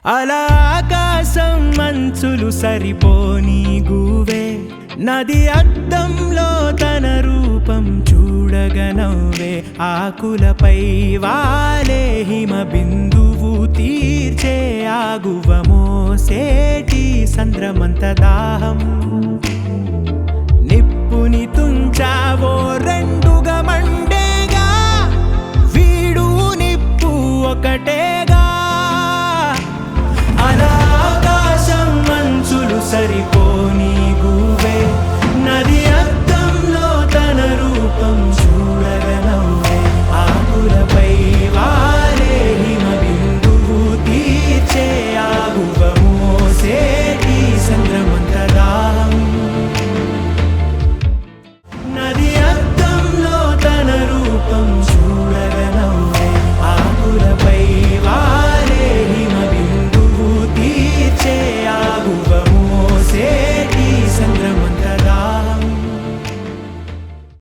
అలా ఆకాశం మంచులు సరిపోని గువే నది అద్దంలో తన రూపం చూడగనవ్వే ఆకులపై వాలే హిమ బిందువు తీర్చే ఆగువ మోసేటి సంద్రమంత దాహం నిప్పుని తుంచావో రెండుగా మండేగా వీడు నిప్పు ఒకటేగా అలా ఆకాశం మంచులు సరిపోని గువే నది అద్దంలో తన రూపం చూడగనవ్వే ఆకులపై వాలే హిమ బిందువు తీర్చే ఆగువ మోసేటి సంద్రమంత దాహం నది